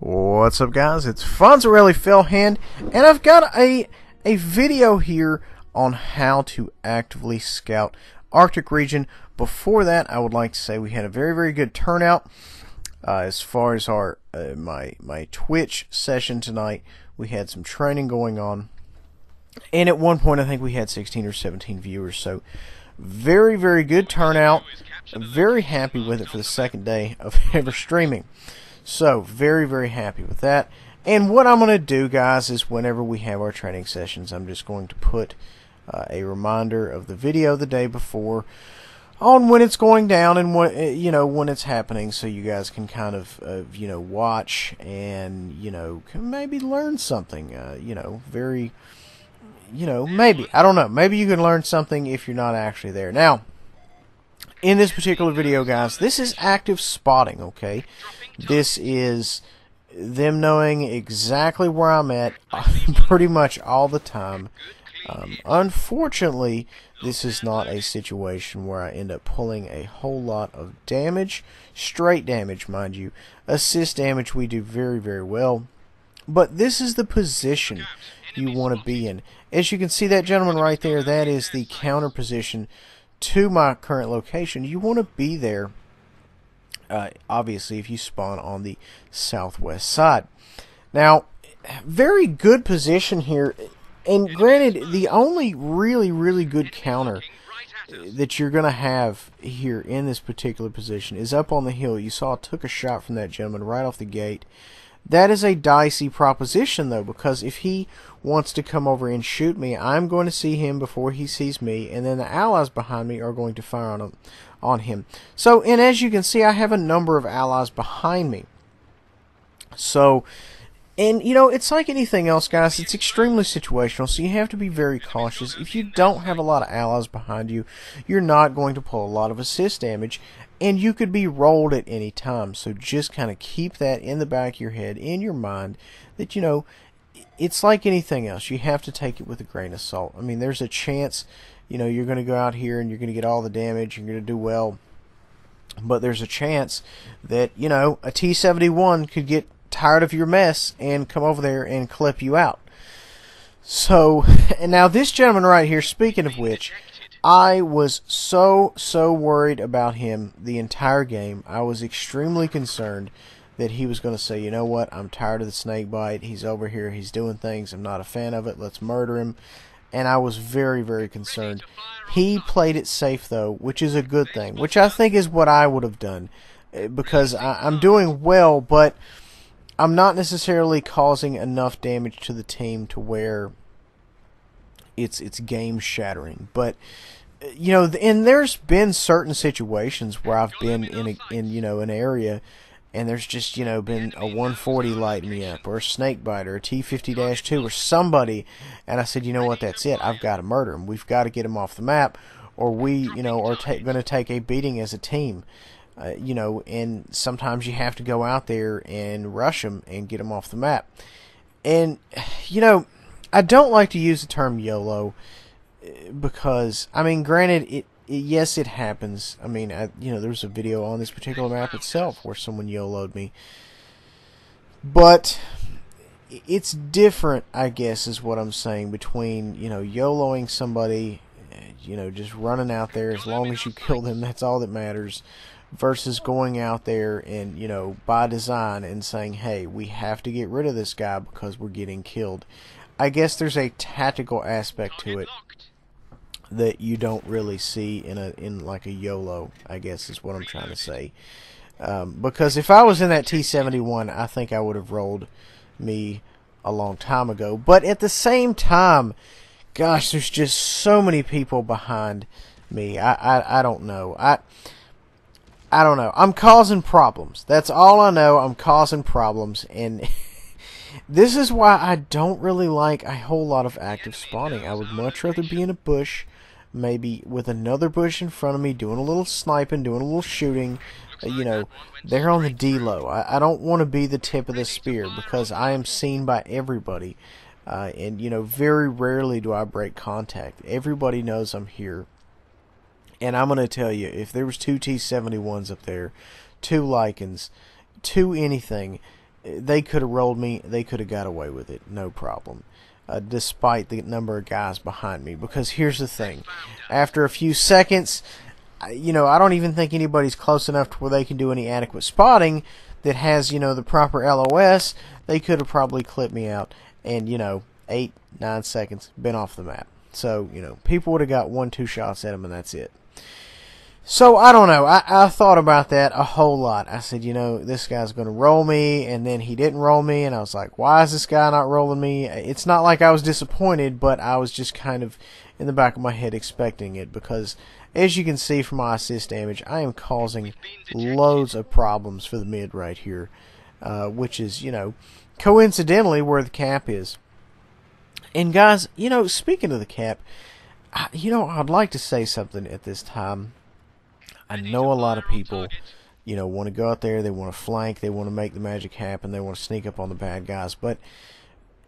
What's up, guys? It's Fonzarelli Fellhand, and I've got a video here on how to actively scout Arctic region. Before that, I would like to say we had a very good turnout as far as our my Twitch session tonight. We had some training going on, and at one point I think we had 16 or 17 viewers. So very good turnout. I'm very happy with it for the second day of ever streaming. So, very happy with that. And what I'm going to do, guys, is whenever we have our training sessions, I'm just going to put a reminder of the video the day before on when it's going down and what, when it's happening, so you guys can kind of, watch and, can maybe learn something, maybe. I don't know. Maybe you can learn something if you're not actually there. Now, in this particular video, guys, this is active spotting, okay? This is them knowing exactly where I'm at pretty much all the time. Unfortunately, this is not a situation where I end up pulling a whole lot of damage. Straight damage, mind you. Assist damage we do very well. But this is the position you want to be in. As you can see, that gentleman right there, that is the counter position to my current location. You want to be there. Obviously, if you spawn on the southwest side. Now, very good position here, and granted, the only really good counter that you're going to have here in this particular position is up on the hill. You saw I took a shot from that gentleman right off the gate. That is a dicey proposition, though, because if he wants to come over and shoot me, I'm going to see him before he sees me, and then the allies behind me are going to fire on him. So, and as you can see, I have a number of allies behind me. So, and it's like anything else, guys. It's extremely situational, so you have to be very cautious. If you don't have a lot of allies behind you, you're not going to pull a lot of assist damage, and you could be rolled at any time. So just kind of keep that in the back of your head, in your mind, that it's like anything else. You have to take it with a grain of salt. I mean, there's a chance you're going to go out here and you're going to get all the damage, you're going to do well, but there's a chance that a T-71 could get tired of your mess and come over there and clip you out. So, and now this gentleman right here, speaking of which, I was so worried about him the entire game. I was extremely concerned that he was going to say, you know what, I'm tired of the snake bite, he's over here, he's doing things, I'm not a fan of it, let's murder him. And I was very concerned. He played it safe, though, which is a good thing, which I think is what I would have done, because I'm doing well, but I'm not necessarily causing enough damage to the team to where it's game shattering. But and there's been certain situations where I've been in an area, and there's just been a 140 lighting me up, or a snake bite, or a T-50-2, or somebody, and I said, you know what, that's it, I've got to murder him, we've got to get him off the map, or we are going to take a beating as a team. And sometimes you have to go out there and rush them and get them off the map. And I don't like to use the term YOLO, because I mean, granted, yes, it happens. I mean, there's a video on this particular map itself where someone YOLO'd me. But it's different, I guess, is what I'm saying, between, YOLOing somebody, just running out there, as long as you kill them, that's all that matters, versus going out there and, by design and saying, hey, we have to get rid of this guy because we're getting killed. I guess there's a tactical aspect to it that you don't really see in like a YOLO, I guess is what I'm trying to say. Because if I was in that T-71, I think I would have rolled me a long time ago. But at the same time, gosh, there's just so many people behind me. I don't know. I don't know. I'm causing problems. That's all I know. I'm causing problems, and this is why I don't really like a whole lot of active spawning. I would much rather be in a bush, maybe with another bush in front of me, doing a little sniping, doing a little shooting, there on the D-low. I don't want to be the tip of the spear, because I am seen by everybody, and very rarely do I break contact. Everybody knows I'm here. And I'm going to tell you, if there was two T-71s up there, two Lycans, two anything, they could have rolled me. They could have got away with it, no problem. Despite the number of guys behind me. Because here's the thing. After a few seconds, I don't even think anybody's close enough to where they can do any adequate spotting that has, the proper LOS. They could have probably clipped me out and, 8, 9 seconds, been off the map. So, people would have got 1-2 shots at them and that's it. So, I don't know. I thought about that a whole lot. I said, this guy's going to roll me, and then he didn't roll me, and I was like, why is this guy not rolling me? It's not like I was disappointed, but I was just kind of in the back of my head expecting it, because as you can see from my assist damage, I am causing loads of problems for the mid right here, which is, coincidentally where the cap is. And guys, speaking of the cap, I'd like to say something at this time. I know a lot of people, want to go out there, they want to flank, they want to make the magic happen, they want to sneak up on the bad guys. But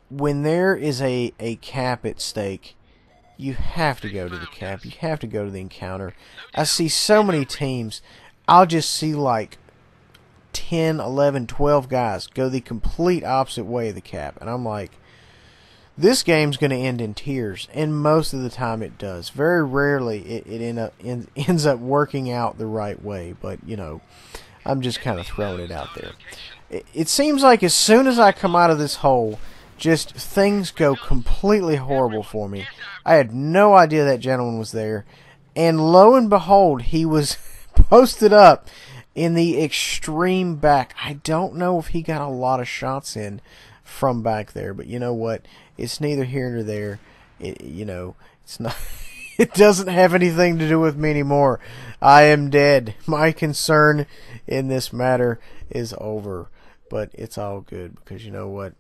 when there is a cap at stake, you have to go to the cap. You have to go to the encounter. I see so many teams, I'll just see like 10, 11, 12 guys go the complete opposite way of the cap. And I'm like, this game's going to end in tears, and most of the time it does. Very rarely it ends up working out the right way, but, I'm just kind of throwing it out there. It seems like as soon as I come out of this hole, just things go completely horrible for me. I had no idea that gentleman was there, and lo and behold, he was posted up in the extreme back. I don't know if he got a lot of shots in from back there, but you know what? It's neither here nor there. It's not. It doesn't have anything to do with me anymore. I am dead. My concern in this matter is over. But it's all good, because you know what?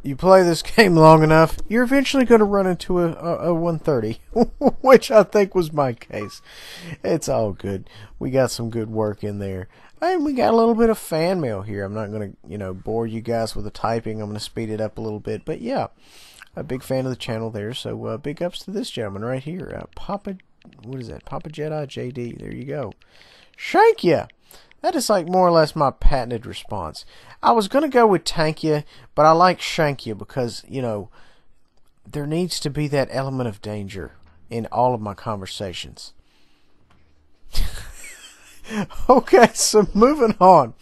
You play this game long enough, you're eventually going to run into a 130, which I think was my case. It's all good. We got some good work in there. And we got a little bit of fan mail here. I'm not going to, bore you guys with the typing. I'm going to speed it up a little bit. But yeah, a big fan of the channel there. So big ups to this gentleman right here. Papa Jedi JD. There you go. Shank ya! That is like more or less my patented response. I was going to go with tank ya, but I like shank ya because, there needs to be that element of danger in all of my conversations. Okay, so moving on.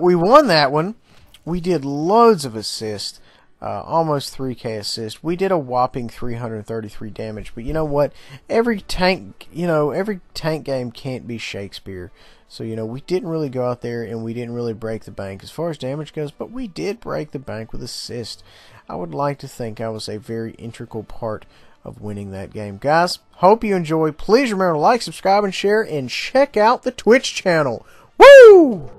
We won that one. We did loads of assists. Almost 3k assists. We did a whopping 333 damage. But you know what? Every tank game can't be Shakespeare. So, we didn't really go out there and we didn't really break the bank as far as damage goes, but we did break the bank with assist. I would like to think I was a very integral part of winning that game. Guys, hope you enjoy. Please remember to like, subscribe, and share, and check out the Twitch channel. Woo!